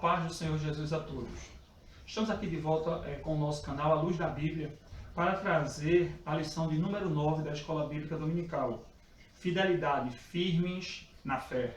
paz do Senhor Jesus a todos. Estamos aqui de volta com o nosso canal A Luz da Bíblia para trazer a lição de número 9 da Escola Bíblica Dominical. Fidelidade, firmes na fé.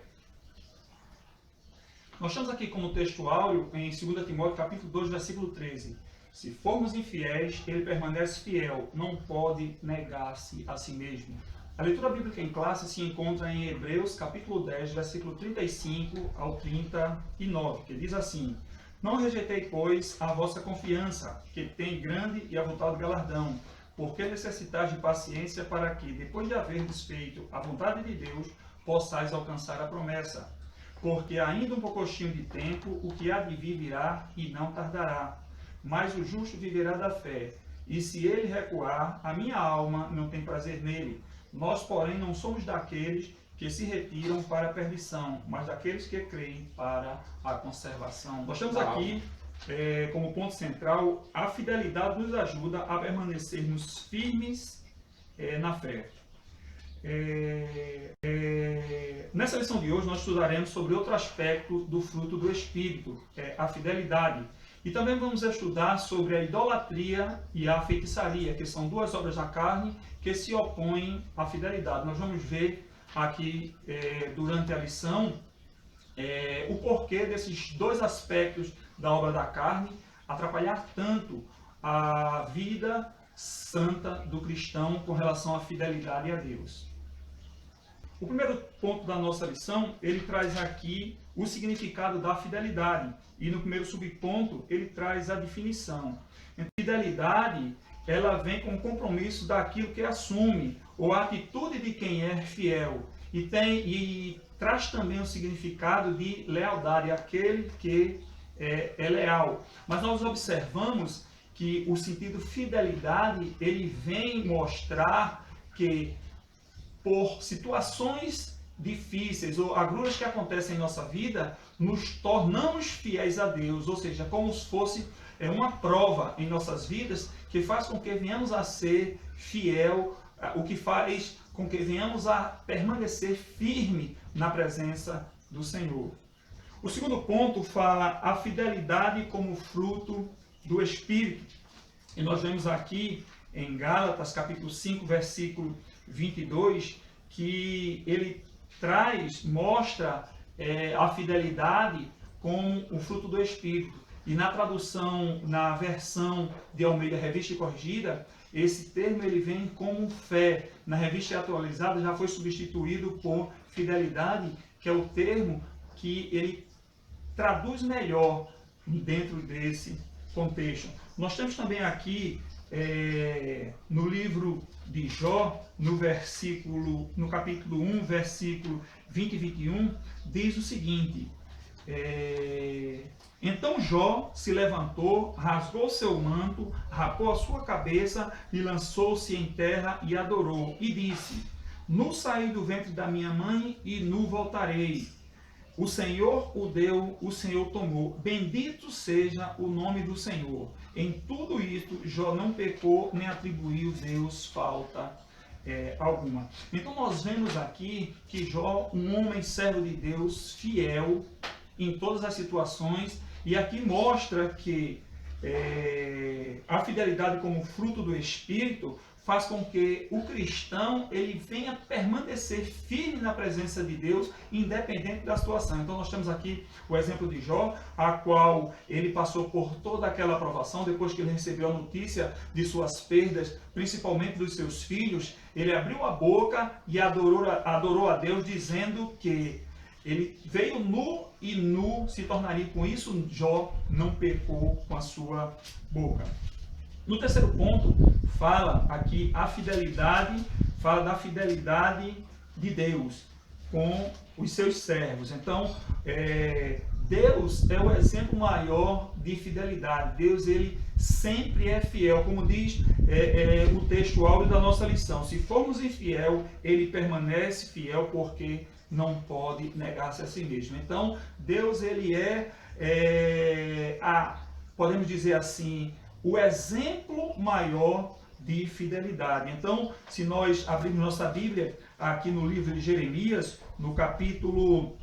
Nós estamos aqui como texto áureo em 2 Timóteo capítulo 2, versículo 13. Se formos infiéis, ele permanece fiel, não pode negar-se a si mesmo. A leitura bíblica em classe se encontra em Hebreus capítulo 10, versículo 35 ao 39, que diz assim: Não rejeitei, pois, a vossa confiança, que tem grande e avultado galardão, porque necessitais de paciência para que, depois de haverdes feito a vontade de Deus, possais alcançar a promessa. Porque ainda um pouquinho de tempo, o que há de vir virá e não tardará. Mas o justo viverá da fé, e se ele recuar, a minha alma não tem prazer nele. Nós, porém, não somos daqueles que se retiram para a perdição, mas daqueles que creem para a conservação. Nós temos aqui, como ponto central, a fidelidade nos ajuda a permanecermos firmes na fé. Nessa lição de hoje, nós estudaremos sobre outro aspecto do fruto do Espírito, a fidelidade. E também vamos estudar sobre a idolatria e a feitiçaria, que são duas obras da carne que se opõem à fidelidade. Nós vamos ver aqui, durante a lição, o porquê desses dois aspectos da obra da carne atrapalhar tanto a vida santa do cristão com relação à fidelidade a Deus. O primeiro ponto da nossa lição, ele traz aqui o significado da fidelidade. E no primeiro subponto, ele traz a definição. A fidelidade, ela vem com o compromisso daquilo que assume, ou a atitude de quem é fiel. E traz também o significado de lealdade, aquele que é leal. Mas nós observamos que o sentido fidelidade, ele vem mostrar que por situações difíceis ou agruras que acontecem em nossa vida, nos tornamos fiéis a Deus, ou seja, como se fosse uma prova em nossas vidas que faz com que venhamos a ser fiel, o que faz com que venhamos a permanecer firme na presença do Senhor. O segundo ponto fala a fidelidade como fruto do Espírito. E nós vemos aqui em Gálatas capítulo 5, versículo 22, que ele mostra a fidelidade como o fruto do Espírito. E na tradução, na versão de Almeida Revista e Corrigida, esse termo ele vem como fé. Na Revista Atualizada já foi substituído por fidelidade, que é o termo que ele traduz melhor dentro desse contexto. Nós temos também aqui no livro de Jó, no capítulo 1, versículo 20 e 21, diz o seguinte: Então Jó se levantou, rasgou seu manto, rapou a sua cabeça e lançou-se em terra e adorou, e disse: Nu saí do ventre da minha mãe e nu voltarei. O Senhor o deu, o Senhor tomou. Bendito seja o nome do Senhor. Em tudo isto, Jó não pecou, nem atribuiu a Deus falta alguma. Então nós vemos aqui que Jó, um homem servo de Deus, fiel em todas as situações, e aqui mostra que a fidelidade como fruto do Espírito faz com que o cristão ele venha permanecer firme na presença de Deus, independente da situação. Então nós temos aqui o exemplo de Jó, a qual ele passou por toda aquela provação, depois que ele recebeu a notícia de suas perdas, principalmente dos seus filhos, ele abriu a boca e adorou a Deus, dizendo que ele veio nu e nu se tornaria. Com isso, Jó não pecou com a sua boca. No terceiro ponto, fala aqui fala da fidelidade de Deus com os seus servos. Então, Deus é o exemplo maior de fidelidade. Deus, ele sempre é fiel, como diz o texto áureo da nossa lição. Se formos infiel, ele permanece fiel porque não pode negar-se a si mesmo. Então, Deus, ele podemos dizer assim, o exemplo maior de fidelidade. Então, se nós abrirmos nossa Bíblia aqui no livro de Jeremias, no capítulo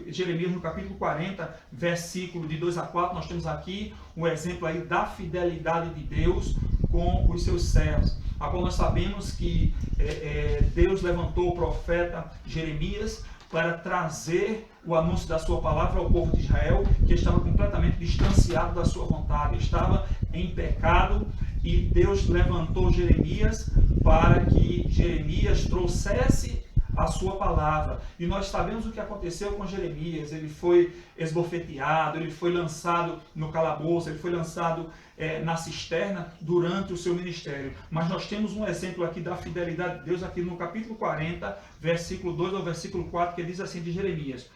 Jeremias no capítulo 40, versículo de 2 a 4, nós temos aqui um exemplo aí da fidelidade de Deus com os seus servos. Agora nós sabemos que Deus levantou o profeta Jeremias para trazer o anúncio da sua palavra ao povo de Israel, que estava completamente distanciado da sua vontade, estava em pecado, e Deus levantou Jeremias para que Jeremias trouxesse a sua palavra. E nós sabemos o que aconteceu com Jeremias. Ele foi esbofeteado, ele foi lançado no calabouço, ele foi lançado na cisterna durante o seu ministério. Mas nós temos um exemplo aqui da fidelidade de Deus, aqui no capítulo 40, versículo 2 ao versículo 4, que diz assim de Jeremias: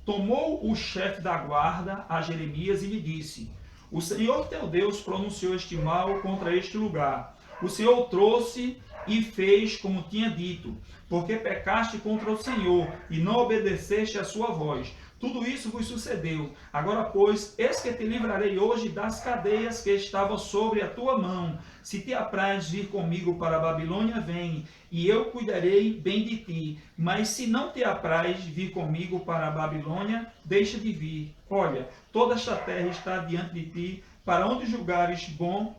tomou o chefe da guarda a Jeremias e lhe disse: o Senhor teu Deus pronunciou este mal contra este lugar. O Senhor o trouxe e fez como tinha dito, porque pecaste contra o Senhor e não obedeceste à sua voz. Tudo isso vos sucedeu. Agora, pois, eis que te livrarei hoje das cadeias que estavam sobre a tua mão. Se te apraz vir comigo para a Babilônia, vem, e eu cuidarei bem de ti. Mas se não te apraz vir comigo para a Babilônia, deixa de vir. Olha, toda esta terra está diante de ti, para onde julgares bom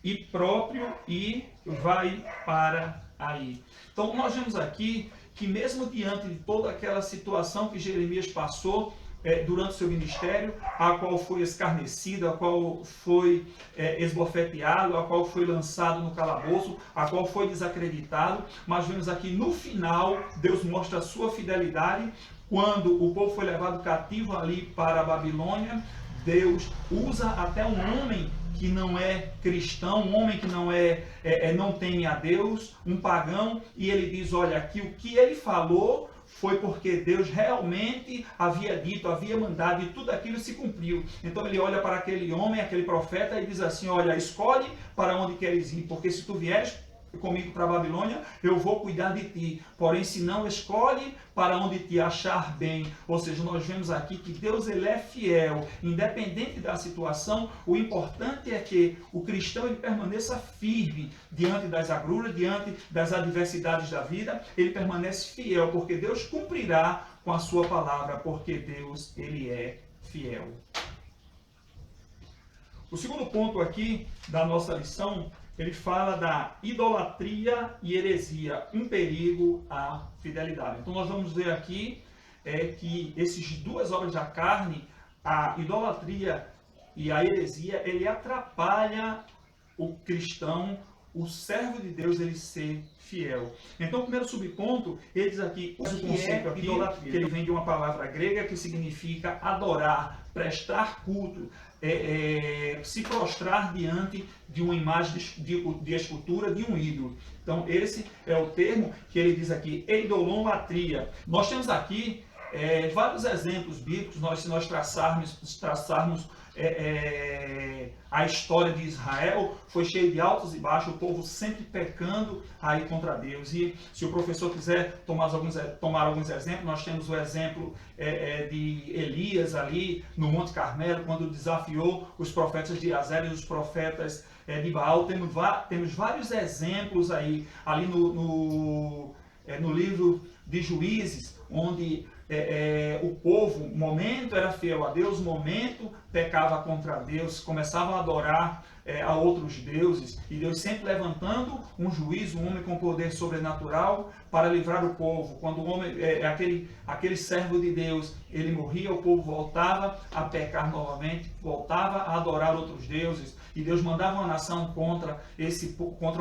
e próprio, e vai para aí. Então nós vemos aqui que mesmo diante de toda aquela situação que Jeremias passou durante seu ministério, a qual foi escarnecido, a qual foi esbofeteado, a qual foi lançado no calabouço, a qual foi desacreditado, mas vemos aqui no final, Deus mostra a sua fidelidade. Quando o povo foi levado cativo ali para a Babilônia, Deus usa até um homem que não é cristão, um homem que não teme a Deus, um pagão, e ele diz: olha, aqui o que ele falou foi porque Deus realmente havia dito, havia mandado, e tudo aquilo se cumpriu. Então ele olha para aquele homem, aquele profeta, e diz assim: olha, escolhe para onde queres ir, porque se tu vieres comigo para a Babilônia, eu vou cuidar de ti. Porém, se não, escolhe para onde te achar bem. Ou seja, nós vemos aqui que Deus, ele é fiel, independente da situação. O importante é que o cristão ele permaneça firme diante das agruras, diante das adversidades da vida. Ele permanece fiel, porque Deus cumprirá com a sua palavra, porque Deus, ele é fiel. O segundo ponto aqui da nossa lição, ele fala da idolatria e heresia, um perigo à fidelidade. Então nós vamos ver aqui que essas duas obras da carne, a idolatria e a heresia, ele atrapalha o cristão, o servo de Deus, ele ser fiel. Então o primeiro subponto, ele diz aqui, o conceito aqui, idolatria, que ele vem de uma palavra grega que significa adorar, prestar culto, se prostrar diante de uma imagem de escultura, de um ídolo. Então esse é o termo que ele diz aqui, idolatria. Nós temos aqui vários exemplos bíblicos. Se nós traçarmos a história de Israel, foi cheio de altos e baixos, o povo sempre pecando aí contra Deus. E se o professor quiser tomar alguns exemplos, nós temos o exemplo de Elias ali no Monte Carmelo, quando desafiou os profetas de Azel e os profetas de Baal. Temos vários exemplos aí, ali no livro de Juízes, onde o povo, momento era fiel a Deus, momento pecava contra Deus, começavam a adorar a outros deuses, e Deus sempre levantando um juiz, um homem com poder sobrenatural para livrar o povo. Quando o homem, aquele servo de Deus, ele morria, o povo voltava a pecar novamente, voltava a adorar outros deuses, e Deus mandava uma nação contra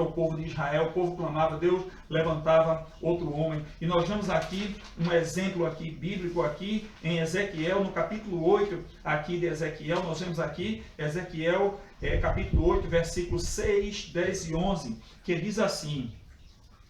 o povo de Israel. O povo clamava, Deus levantava outro homem. E nós vemos aqui um exemplo aqui bíblico aqui em Ezequiel, no capítulo 8 aqui de Ezequiel. Nós vemos aqui Ezequiel capítulo 8, versículos 6, 10 e 11, que diz assim: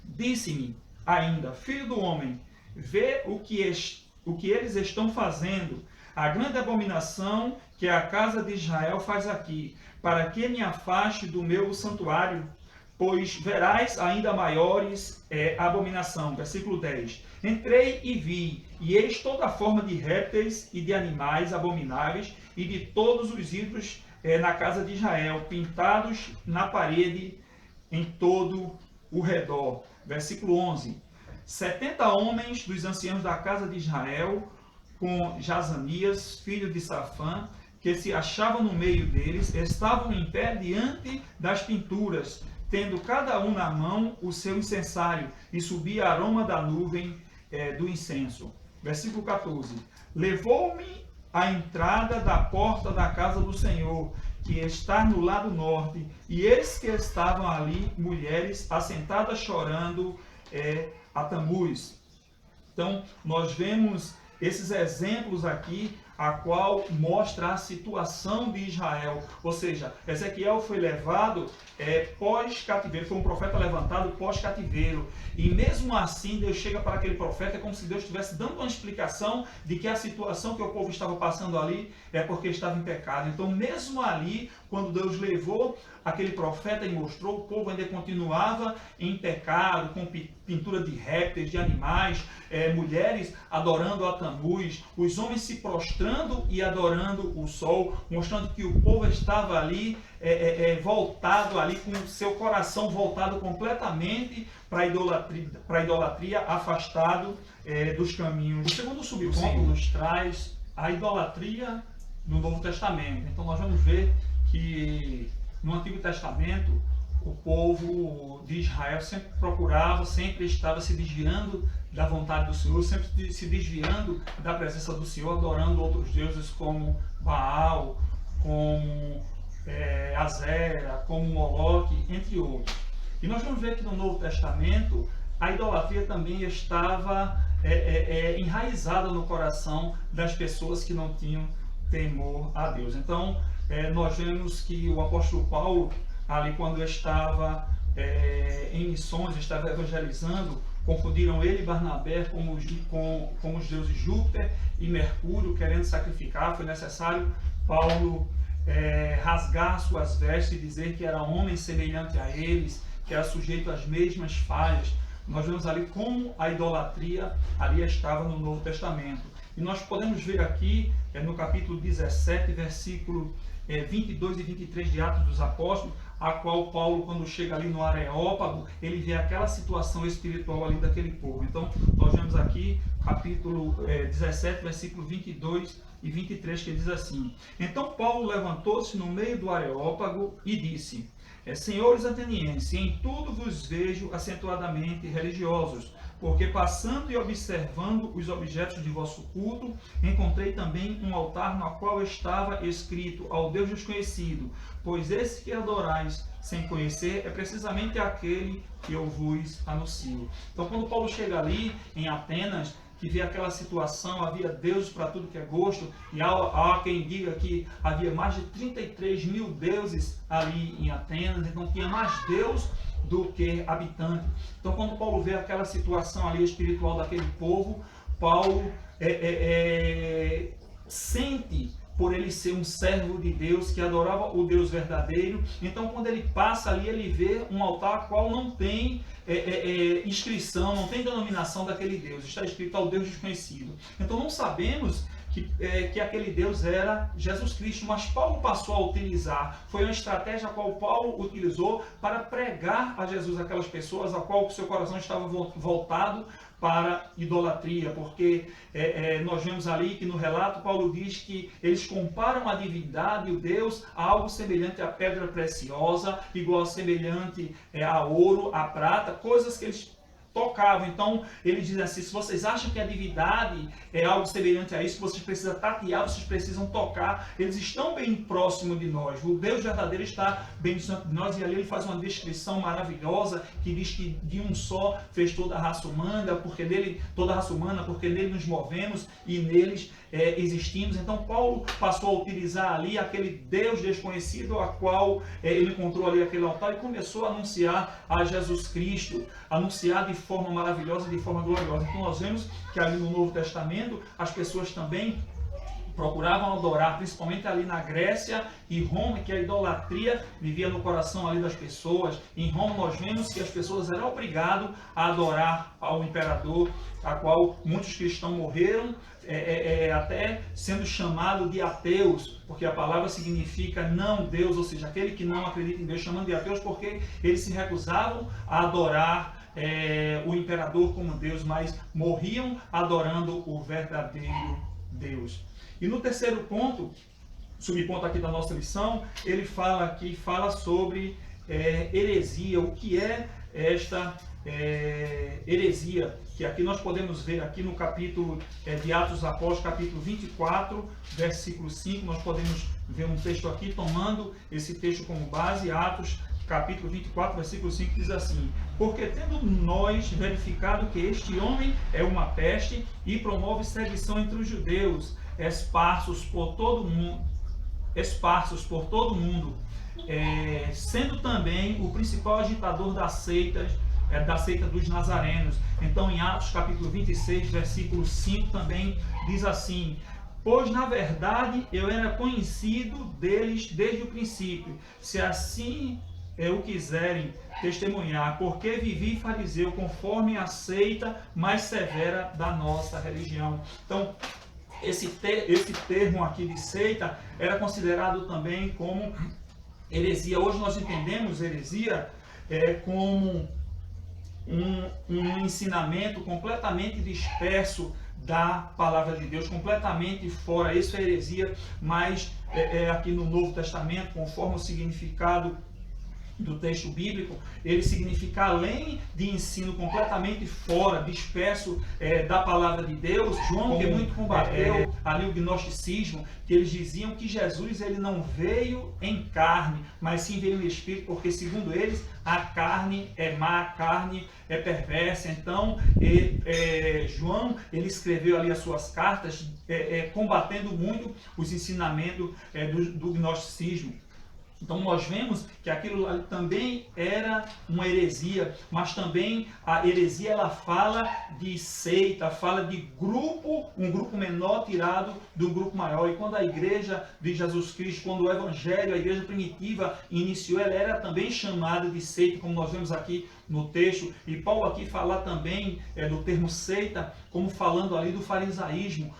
disse-me ainda, filho do homem, vê o que eles estão fazendo, a grande abominação que a casa de Israel faz aqui, para que me afaste do meu santuário, pois verás ainda maiores abominação. Versículo 10. Entrei e vi, e eis toda a forma de répteis e de animais abomináveis, e de todos os ídolos na casa de Israel, pintados na parede em todo o redor. Versículo 11. 70 homens dos anciãos da casa de Israel, com Jazanias, filho de Safã, que se achavam no meio deles, estavam em pé diante das pinturas, tendo cada um na mão o seu incensário, e subia aroma da nuvem do incenso. Versículo 14. Levou-me à entrada da porta da casa do Senhor, que está no lado norte, e eis que estavam ali mulheres assentadas chorando a Tamuz. Então, nós vemos esses exemplos aqui, a qual mostra a situação de Israel. Ou seja, Ezequiel foi levado pós-cativeiro, foi um profeta levantado pós-cativeiro. E mesmo assim, Deus chega para aquele profeta, é como se Deus estivesse dando uma explicação de que a situação que o povo estava passando ali é porque estava em pecado. Então, mesmo ali, quando Deus levou aquele profeta e mostrou, o povo ainda continuava em pecado, com pintura de répteis, de animais, mulheres adorando a Tamuz, os homens se prostrando e adorando o sol, mostrando que o povo estava ali voltado ali, com o seu coração voltado completamente para a idolatria, afastado dos caminhos. O segundo subponto nos traz a idolatria no Novo Testamento. Então nós vamos ver que no Antigo Testamento o povo de Israel sempre procurava, sempre estava se desviando da vontade do Senhor, sempre se desviando da presença do Senhor, adorando outros deuses como Baal, como Azera, como Moloque, entre outros. E nós vamos ver que no Novo Testamento a idolatria também estava enraizada no coração das pessoas que não tinham temor a Deus. Então, nós vemos que o apóstolo Paulo, ali quando estava em missões, estava evangelizando, confundiram ele e Barnabé com os deuses Júpiter e Mercúrio, querendo sacrificar. Foi necessário Paulo rasgar suas vestes e dizer que era homem semelhante a eles, que era sujeito às mesmas falhas. Nós vemos ali como a idolatria ali estava no Novo Testamento. E nós podemos ver aqui no capítulo 17, versículo 22 e 23 de Atos dos Apóstolos, a qual Paulo, quando chega ali no Areópago, ele vê aquela situação espiritual ali daquele povo. Então, nós vemos aqui, capítulo 17, versículo 22 e 23, que diz assim: Então Paulo levantou-se no meio do Areópago e disse: Senhores atenienses, em tudo vos vejo acentuadamente religiosos, porque passando e observando os objetos de vosso culto, encontrei também um altar no qual estava escrito ao Deus desconhecido, pois esse que adorais sem conhecer é precisamente aquele que eu vos anuncio. Então, quando Paulo chega ali em Atenas, que vê aquela situação, havia deuses para tudo que é gosto, e há quem diga que havia mais de 33 mil deuses ali em Atenas, então tinha mais Deus do que habitante. Então, quando Paulo vê aquela situação ali espiritual daquele povo, Paulo sente, por ele ser um servo de Deus, que adorava o Deus verdadeiro. Então, quando ele passa ali, ele vê um altar qual não tem inscrição, não tem denominação daquele Deus. Está escrito ao Deus desconhecido. Então, não sabemos que aquele Deus era Jesus Cristo, mas Paulo passou a utilizar, foi uma estratégia a qual Paulo utilizou para pregar a Jesus aquelas pessoas a qual o seu coração estava voltado para idolatria, porque nós vemos ali que no relato Paulo diz que eles comparam a divindade e o Deus a algo semelhante à pedra preciosa, igual semelhante a ouro, a prata, coisas que eles tocavam. Então ele diz assim: se vocês acham que a divindade é algo semelhante a isso, vocês precisam tatear, vocês precisam tocar, eles estão bem próximo de nós, o Deus verdadeiro está bem distante de nós. E ali ele faz uma descrição maravilhosa, que diz que de um só fez toda a raça humana, porque nele nos movemos e neles existimos. Então Paulo passou a utilizar ali aquele Deus desconhecido a qual ele encontrou ali aquele altar, e começou a anunciar a Jesus Cristo, anunciar de forma maravilhosa, de forma gloriosa. Então nós vemos que ali no Novo Testamento as pessoas também procuravam adorar, principalmente ali na Grécia e Roma, que a idolatria vivia no coração ali das pessoas. Em Roma nós vemos que as pessoas eram obrigadas a adorar ao imperador, a qual muitos cristãos morreram, até sendo chamado de ateus, porque a palavra significa não Deus, ou seja, aquele que não acredita em Deus, chamando de ateus, porque eles se recusavam a adorar o imperador como Deus, mas morriam adorando o verdadeiro Deus. E no terceiro ponto, subponto aqui da nossa lição, ele fala sobre heresia. O que é esta heresia? Que aqui nós podemos ver aqui no capítulo de Atos dos Apóstolos, capítulo 24, versículo 5, nós podemos ver um texto aqui, tomando esse texto como base, Atos, capítulo 24, versículo 5, diz assim: porque tendo nós verificado que este homem é uma peste e promove sedição entre os judeus, esparsos por todo o mundo, sendo também o principal agitador da seita dos nazarenos. Então, em Atos capítulo 26, versículo 5, também diz assim: pois na verdade eu era conhecido deles desde o princípio, se assim o quiserem testemunhar, porque vivi fariseu conforme a seita mais severa da nossa religião. Então, esse termo aqui de seita era considerado também como heresia. Hoje nós entendemos heresia como um ensinamento completamente disperso da palavra de Deus, completamente fora. Isso é heresia, mas aqui no Novo Testamento, conforme o significado do texto bíblico, ele significa além de ensino completamente fora, disperso da palavra de Deus. João, que muito combateu ali o gnosticismo, que eles diziam que Jesus ele não veio em carne, mas sim veio em espírito, porque segundo eles a carne é má, a carne é perversa. Então João ele escreveu ali as suas cartas combatendo muito os ensinamentos do gnosticismo. Então nós vemos que aquilo também era uma heresia, mas também a heresia ela fala de seita, fala de grupo, um grupo menor tirado do grupo maior. E quando a igreja de Jesus Cristo, quando o evangelho, a igreja primitiva iniciou, ela era também chamada de seita, como nós vemos aqui no texto. E Paulo aqui fala também do termo seita, como falando ali do farisaísmo,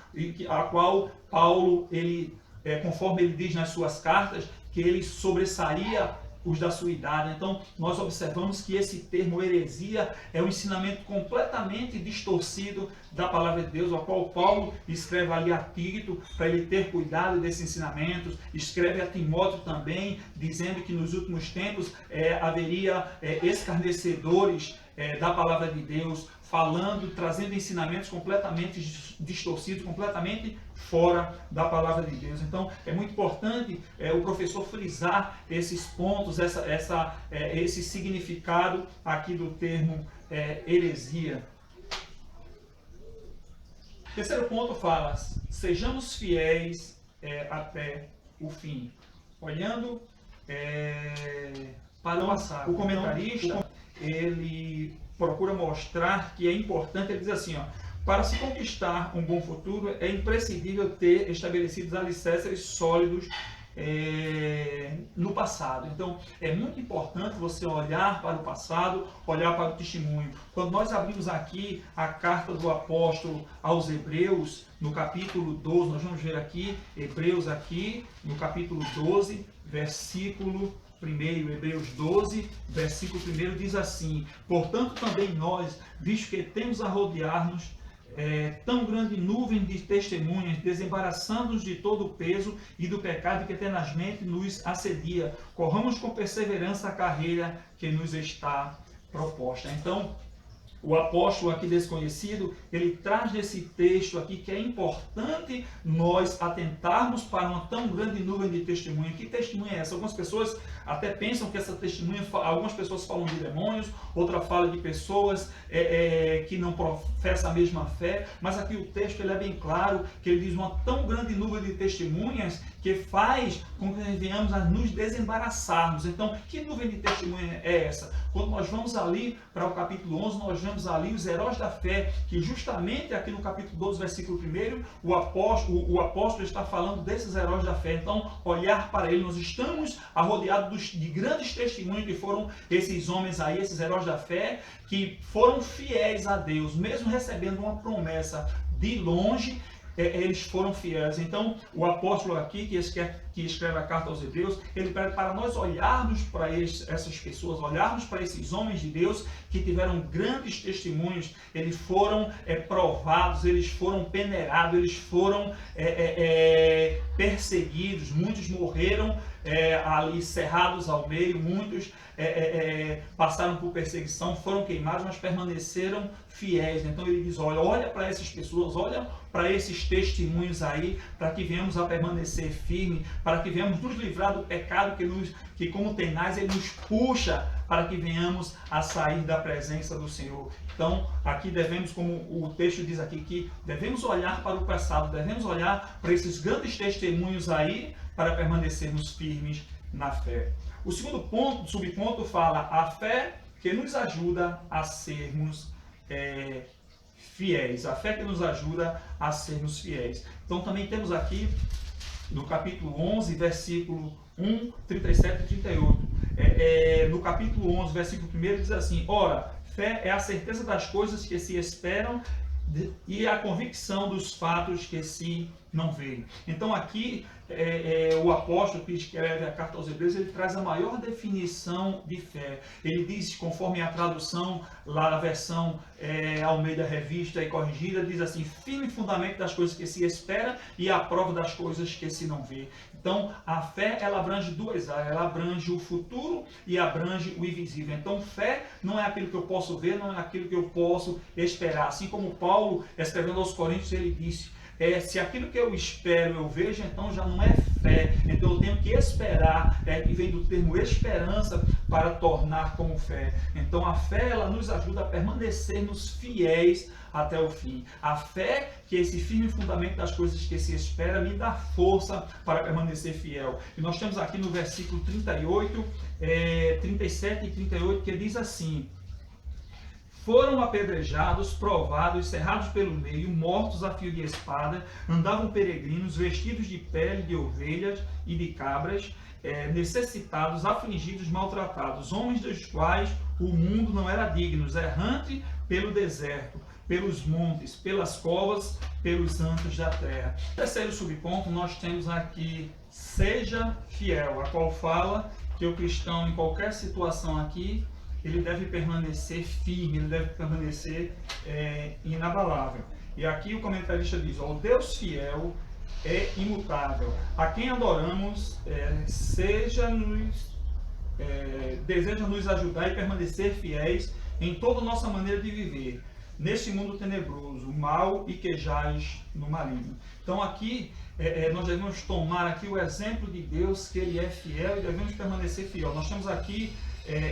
a qual Paulo, conforme ele diz nas suas cartas, que ele sobressaía os da sua idade. Então, nós observamos que esse termo heresia é um ensinamento completamente distorcido da palavra de Deus, ao qual Paulo escreve ali a Tito, para ele ter cuidado desses ensinamentos. Escreve a Timóteo também, dizendo que nos últimos tempos haveria escarnecedores da palavra de Deus, falando, trazendo ensinamentos completamente distorcidos, completamente fora da palavra de Deus. Então, é muito importante o professor frisar esses pontos, esse significado aqui do termo heresia. Terceiro ponto fala: sejamos fiéis até o fim. Olhando para o comentarista, ele procura mostrar que é importante, ele diz assim, para se conquistar um bom futuro, é imprescindível ter estabelecidos alicerces sólidos no passado. Então, é muito importante você olhar para o passado, olhar para o testemunho. Quando nós abrimos aqui a carta do apóstolo aos Hebreus, no capítulo 12, nós vamos ver aqui, Hebreus aqui, no capítulo 12, versículo 1, Hebreus 12, versículo 1, diz assim: portanto também nós, visto que temos a rodear-nos tão grande nuvem de testemunhas, desembaraçando-nos de todo o peso e do pecado que tenazmente nos assedia, corramos com perseverança a carreira que nos está proposta. Então, o apóstolo aqui desconhecido, ele traz nesse texto aqui que é importante nós atentarmos para uma tão grande nuvem de testemunha. Que testemunha é essa? Algumas pessoas até pensam que essa testemunha, algumas pessoas falam de demônios, outra fala de pessoas que não professam a mesma fé, mas aqui o texto ele é bem claro, que ele diz uma tão grande nuvem de testemunhas que faz com que nós venhamos a nos desembaraçarmos. Então, que nuvem de testemunha é essa? Quando nós vamos ali para o capítulo 11, nós vemos ali os heróis da fé, que justamente aqui no capítulo 12, versículo 1, o apóstolo está falando desses heróis da fé. Então, olhar para ele, nós estamos rodeados de grandes testemunhos que foram esses homens aí, esses heróis da fé, que foram fiéis a Deus, mesmo recebendo uma promessa de longe. eles foram fiéis. Então, o apóstolo aqui, que escreve a carta aos Hebreus, ele pede para nós olharmos para essas pessoas, olharmos para esses homens de Deus que tiveram grandes testemunhos, eles foram provados, eles foram peneirados, eles foram perseguidos, muitos morreram ali cerrados ao meio, muitos passaram por perseguição, foram queimados, mas permaneceram fiéis. Então ele diz, olha para essas pessoas, olha para esses testemunhos aí, para que venhamos a permanecer firme, para que venhamos nos livrar do pecado que como tenaz, ele nos puxa para que venhamos a sair da presença do Senhor. Então, aqui devemos, como o texto diz aqui, que devemos olhar para o passado, devemos olhar para esses grandes testemunhos aí, para permanecermos firmes na fé. O segundo ponto, subponto, fala a fé que nos ajuda a sermos fiéis. A fé que nos ajuda a sermos fiéis. Então também temos aqui no capítulo 11, versículo 1, 37 e 38. No capítulo 11, versículo 1 diz assim, ora, fé é a certeza das coisas que se esperam e a convicção dos fatos que se não veem. Então aqui o apóstolo que escreve a carta aos Hebreus, ele traz a maior definição de fé. Ele diz, conforme a tradução lá na versão Almeida Revista e Corrigida, diz assim, firme fundamento das coisas que se espera e a prova das coisas que se não vê. Então a fé, ela abrange duas áreas, ela abrange o futuro e abrange o invisível. Então fé não é aquilo que eu posso ver, não é aquilo que eu posso esperar. Assim como Paulo, escrevendo aos Coríntios, ele disse, se aquilo que eu espero eu vejo, então já não é fé. Então eu tenho que esperar, que vem do termo esperança, para tornar como fé. Então a fé, ela nos ajuda a permanecermos fiéis até o fim. A fé, que é esse firme fundamento das coisas que se espera, me dá força para permanecer fiel. E nós temos aqui no versículo 38, 37 e 38, que diz assim, foram apedrejados, provados, cerrados pelo meio, mortos a fio de espada, andavam peregrinos, vestidos de pele de ovelhas e de cabras, necessitados, afligidos, maltratados, homens dos quais o mundo não era digno, errante pelo deserto, pelos montes, pelas covas, pelos antros da terra. Terceiro subponto, nós temos aqui, seja fiel, a qual fala que o cristão, em qualquer situação aqui, ele deve permanecer firme, ele deve permanecer inabalável. E aqui o comentarista diz, o Deus fiel é imutável, a quem adoramos, deseja nos ajudar e permanecer fiéis em toda a nossa maneira de viver, neste mundo tenebroso, mal e que jaz no maligno. Então aqui, nós devemos tomar aqui o exemplo de Deus, que Ele é fiel e devemos permanecer fiel. Nós temos aqui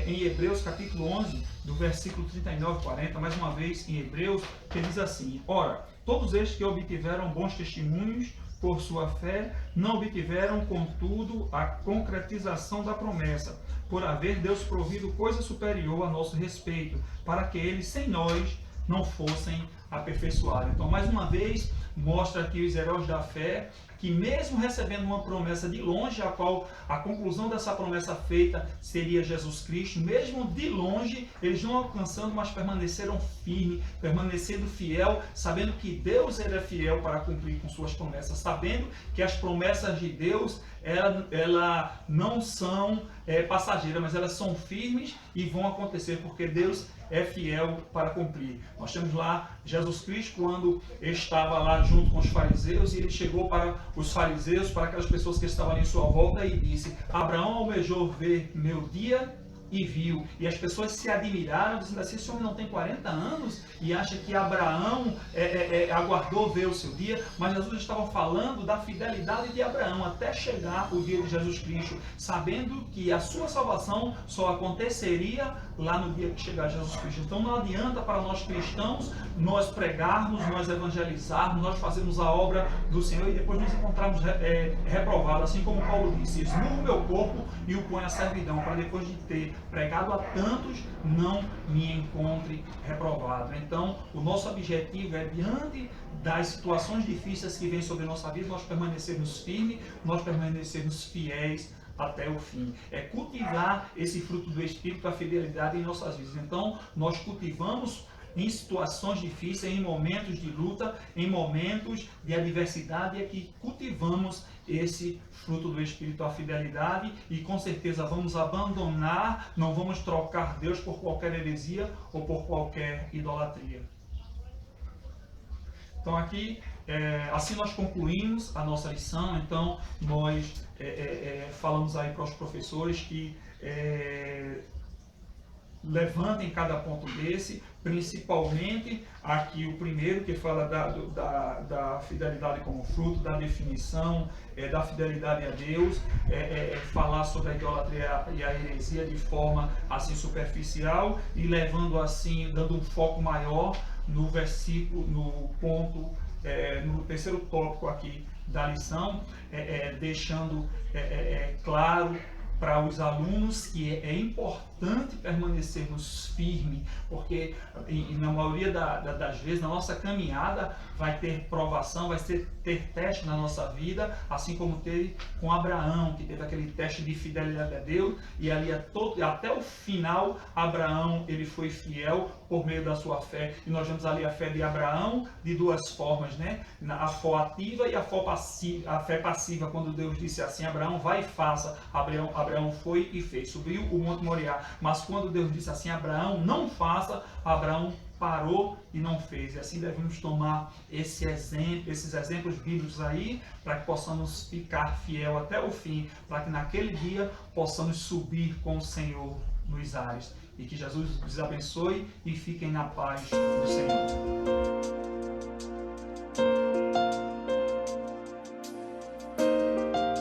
em Hebreus capítulo 11, do versículo 39 e 40, mais uma vez em Hebreus, que diz assim, ora, todos estes que obtiveram bons testemunhos por sua fé, não obtiveram, contudo, a concretização da promessa, por haver Deus provido coisa superior a nosso respeito, para que eles, sem nós, não fossem aperfeiçoados. Então, mais uma vez, mostra aqui os heróis da fé, que mesmo recebendo uma promessa de longe, a qual a conclusão dessa promessa feita seria Jesus Cristo, mesmo de longe, eles não alcançando, mas permaneceram firmes, permanecendo fiel, sabendo que Deus era fiel para cumprir com suas promessas, sabendo que as promessas de Deus, ela não são passageiras, mas elas são firmes e vão acontecer, porque Deus é fiel para cumprir. Nós temos lá Jesus Cristo, quando estava lá junto com os fariseus, e ele chegou para os fariseus, para aquelas pessoas que estavam ali em sua volta, e disse, Abraão almejou ver meu dia e viu. E as pessoas se admiraram, dizendo assim, esse homem não tem 40 anos e acha que Abraão aguardou ver o seu dia, mas Jesus estava falando da fidelidade de Abraão até chegar o dia de Jesus Cristo, sabendo que a sua salvação só aconteceria lá no dia que chegar Jesus Cristo. Então não adianta para nós cristãos nós pregarmos, nós evangelizarmos, nós fazermos a obra do Senhor e depois nos encontrarmos reprovados, assim como Paulo disse, esmurro o meu corpo e o ponho à servidão, para depois de ter pregado a tantos, não me encontre reprovado. Então, o nosso objetivo é, diante das situações difíceis que vêm sobre a nossa vida, nós permanecermos firmes, nós permanecermos fiéis até o fim. É cultivar esse fruto do Espírito, a fidelidade em nossas vidas. Então, nós cultivamos em situações difíceis, em momentos de luta, em momentos de adversidade, é que cultivamos esse fruto do Espírito, a fidelidade, e com certeza vamos abandonar, não vamos trocar Deus por qualquer heresia ou por qualquer idolatria. Então aqui, assim nós concluímos a nossa lição. Então nós falamos aí para os professores que levantem cada ponto desse, principalmente aqui o primeiro, que fala da fidelidade como fruto, da definição da fidelidade a Deus, falar sobre a idolatria e a heresia de forma assim superficial, e levando assim, dando um foco maior no versículo, no ponto, no terceiro tópico aqui da lição, deixando claro para os alunos que é importante permanecermos firmes, porque na maioria das vezes na nossa caminhada vai ter provação, vai ter teste na nossa vida, assim como teve com Abraão, que teve aquele teste de fidelidade a Deus, e ali até o final Abraão ele foi fiel por meio da sua fé. E nós vemos ali a fé de Abraão de duas formas, né? A fé ativa e a fé passiva, quando Deus disse assim: Abraão, vai e faça. Abraão foi e fez, subiu o Monte Moriá. Mas quando Deus disse assim: Abraão, não faça, Abraão parou e não fez. E assim devemos tomar esses exemplos bíblicos aí, para que possamos ficar fiel até o fim, para que naquele dia possamos subir com o Senhor nos ares. E que Jesus nos abençoe e fiquem na paz do Senhor.